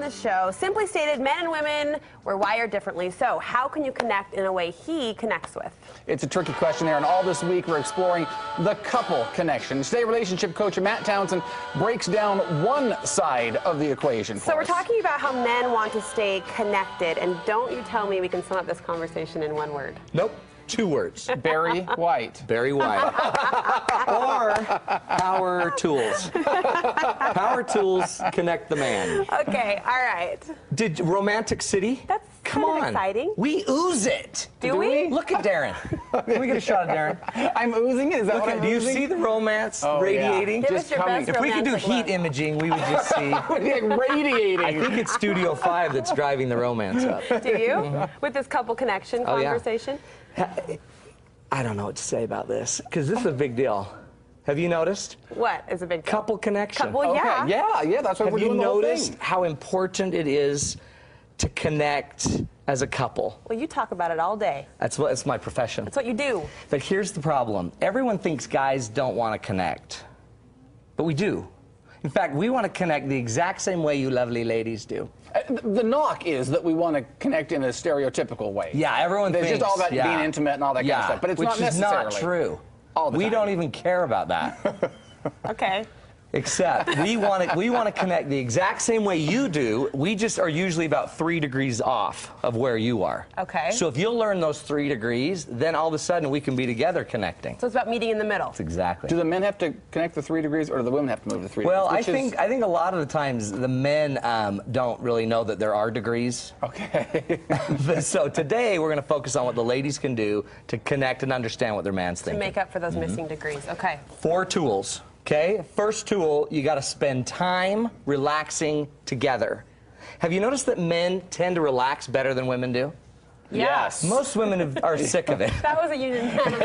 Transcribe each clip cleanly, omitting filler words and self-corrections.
on the show. Simply stated, men and women, we're wired differently. So how can you connect in a way he connects with? It's a tricky question there, and all this week we're exploring the couple connection. Today, relationship coach Matt Townsend breaks down one side of the equation for So we're us. talking about how men want to stay connected, and don't you tell me we can sum up this conversation in one word. Nope. 2 words. Barry White. Barry White. Or power tools. Power tools connect the man. Okay, all right. Did Romantic City? That's Come kind of on. exciting. We ooze it. Do we? Look at Darren. Can we get a shot of Darren? I'm oozing it? Is that Look what at, I'm do you oozing? see the romance Oh, radiating? yeah. Give us your best If we could do romantic heat look. imaging, we would just see. Radiating. I think it's Studio 5 that's driving the romance up. Do you? With this couple connection Oh, yeah. conversation? I don't know what to say about this, because this is a big deal. Have you noticed? What is a big deal? Couple connection. Well, yeah. Okay, yeah, that's what Have we're you doing the whole noticed thing. how important it is to connect as a couple? Well, you talk about it all day. It's my profession. That's what you do. But here's the problem. Everyone thinks guys don't want to connect. But we do. In fact, we want to connect the exact same way you lovely ladies do. The knock is that we want to connect in a stereotypical way. Yeah, everyone It's thinks. just all about yeah. being intimate and all that kind of stuff. But it's which not is necessarily. not true. All the we time. don't even care about that. Okay. Except we want to connect the exact same way you do. We just are usually about 3 degrees off of where you are. Okay. So if you'll learn those 3 degrees, then all of a sudden we can be together connecting. So it's about meeting in the middle. That's exactly. Do the men have to connect the 3 degrees, or do the women have to move the 3 Well, degrees? I think a lot of the times the men don't really know that there are degrees. Okay. So today we're going to focus on what the ladies can do to connect and understand what their man's To thinking. make up for those missing degrees. Okay. 4 tools. Okay, first tool, you got to spend time relaxing together. Have you noticed that men tend to relax better than women do? Yes. Most women are sick of it. That was a unanimous.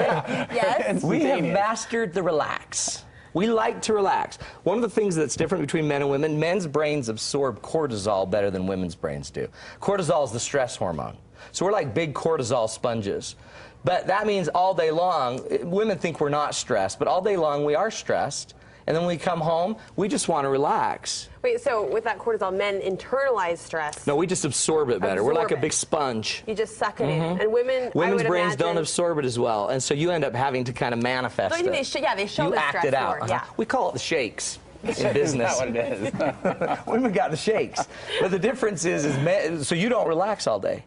Yes. We have Instantaneous. mastered the relax. We like to relax. One of the things that's different between men and women, men's brains absorb cortisol better than women's brains do. Cortisol is the stress hormone. So we're like big cortisol sponges. But that means all day long, women think we're not stressed, but all day long we are stressed. And then when we come home, we just want to relax. Wait, so with that cortisol, men internalize stress. No, we just absorb it better. We're like a Absorb it. big sponge. You just suck it in. And women, I Women's would brains don't imagine, absorb it as well, and so you end up having to kind of manifest Don't you it. think they show you the act stress it out. more, yeah. We call it the shakes in Is business. that what it is? Women got the shakes. But the difference is men, so you don't relax all day.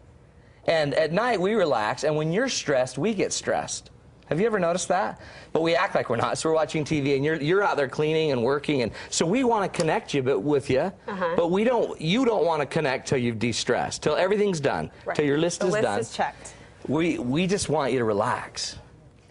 And at night we relax, and when you're stressed, we get stressed. Have you ever noticed that? But we act like we're not. So we're watching TV, and you're out there cleaning and working, and so we want to connect you, with you. But we don't. You don't want to connect till you've de-stressed, till everything's done, Right. till your list the is list done. is checked. We just want you to relax.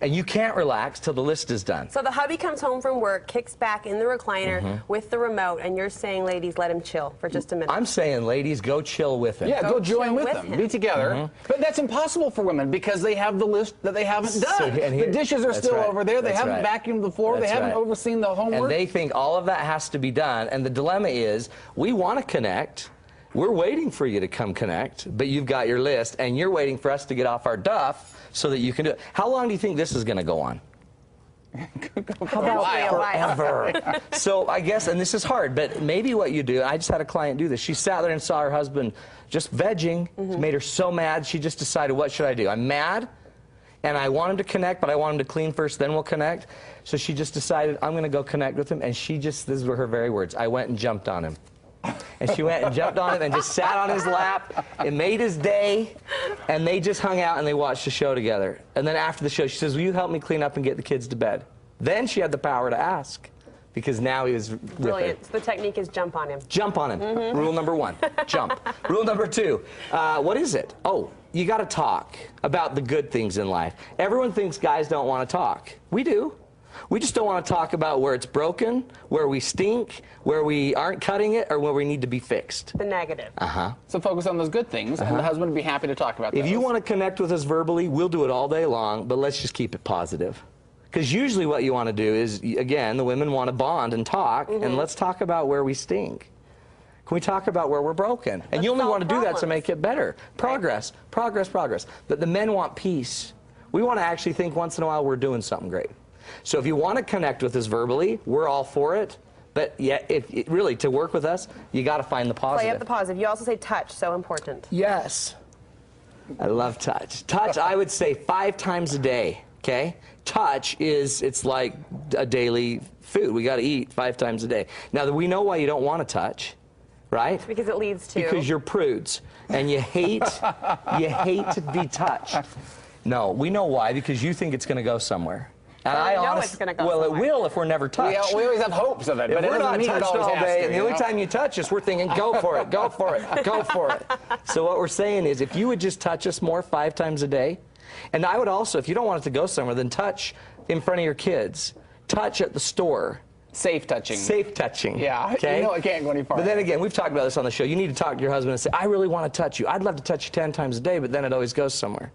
And you can't relax till the list is done. So the hubby comes home from work, kicks back in the recliner with the remote, and you're saying, ladies, let him chill for just a minute. I'm saying, ladies, go chill with him. Yeah, go join chill with with them. him. Be together. But that's impossible for women because they have the list that they haven't done. The dishes are that's still right. over there. They That's haven't right. vacuumed the floor. That's They haven't right. overseen the homework. And they think all of that has to be done. And the dilemma is, we want to connect. We're waiting for you to come connect, but you've got your list, and you're waiting for us to get off our duff so that you can do it. How long do you think this is going to go on? How about Forever. So I guess, and this is hard, but maybe what you do, I just had a client do this. She sat there and saw her husband just vegging. It made her so mad. She just decided, what should I do? I'm mad, and I want him to connect, but I want him to clean first, then we'll connect. So she just decided, I'm going to go connect with him. And she just, these were her very words, I went and jumped on him. And she went and jumped on him and just sat on his lap. It made his day. And they just hung out and they watched the show together. And then after the show, she says, will you help me clean up and get the kids to bed? Then she had the power to ask, because now he was with Brilliant. her. So the technique is jump on him. Jump on him. Rule number 1, jump. Rule number 2, what is it? Oh, you got to talk about the good things in life. Everyone thinks guys don't want to talk. We do. We just don't want to talk about where it's broken, where we stink, where we aren't cutting it, or where we need to be fixed. The negative. So focus on those good things, and the husband would be happy to talk about those. If you want to connect with us verbally, we'll do it all day long, but let's just keep it positive. Because usually what you want to do is, again, the women want to bond and talk, and let's talk about where we stink. Can we talk about where we're broken? And you only want to do that to make it better. Progress, progress, progress. But the men want peace. We want to actually think once in a while we're doing something great. So if you want to connect with us verbally, we're all for it. But yeah, really, to work with us, you got to find the positive. Play up the positive. You also say touch, so important. Yes. I love touch. Touch, I would say 5 times a day, okay? Touch it's like a daily food. We got to eat 5 times a day. Now, we know why you don't want to touch, right? Because it leads to... Because you're prudes, and you hate to be touched. No, we know why, because you think it's going to go somewhere. And I know it's going to go well, somewhere. It will if we're never touched. We always have hopes of it, but if it we're doesn't not mean it touched always all has day, to, and the only time you touch us, we're thinking, go for it, go for it, go for it. So what we're saying is, if you would just touch us more 5 times a day, and I would also, if you don't want it to go somewhere, then touch in front of your kids, touch at the store. Safe touching. Safe touching. Yeah, okay? you know it can't go any farther. But then again, we've talked about this on the show. You need to talk to your husband and say, I really want to touch you. I'd love to touch you 10 times a day, but then it always goes somewhere.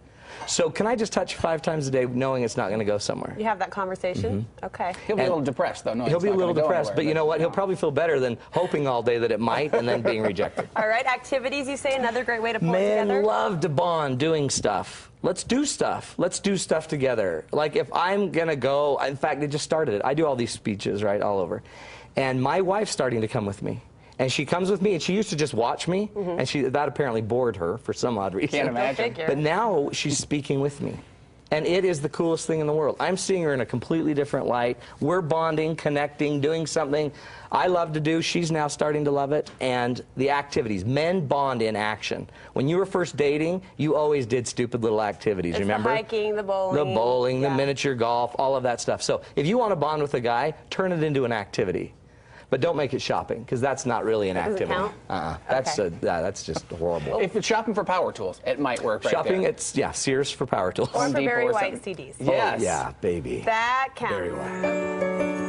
So can I just touch you 5 times a day knowing it's not going to go somewhere? You have that conversation? Okay. He'll be a little depressed, though. He'll be a little depressed, but you know what? He'll probably feel better than hoping all day that it might and then being rejected. All right, activities, you say, another great way to pull it together? Men love to bond doing stuff. Let's do stuff. Let's do stuff together. Like if I'm going to go, in fact, they just started it. I do all these speeches, right, all over. And my wife's starting to come with me. And she comes with me, and she used to just watch me, and that apparently bored her for some odd reason. Can't imagine. But now she's speaking with me. And it is the coolest thing in the world. I'm seeing her in a completely different light. We're bonding, connecting, doing something I love to do. She's now starting to love it. And the activities. Men bond in action. When you were first dating, you always did stupid little activities, remember? The hiking, the bowling. The bowling, yeah. the miniature golf, all of that stuff. So if you want to bond with a guy, turn it into an activity. But don't make it shopping, because that's not really an activity. Count? That's just horrible. If it's shopping for power tools, it might work right Shopping, there. it's, Sears for power tools. Or for Depot Barry or White something. CDs. Yes. Yeah, baby. That counts. Very well.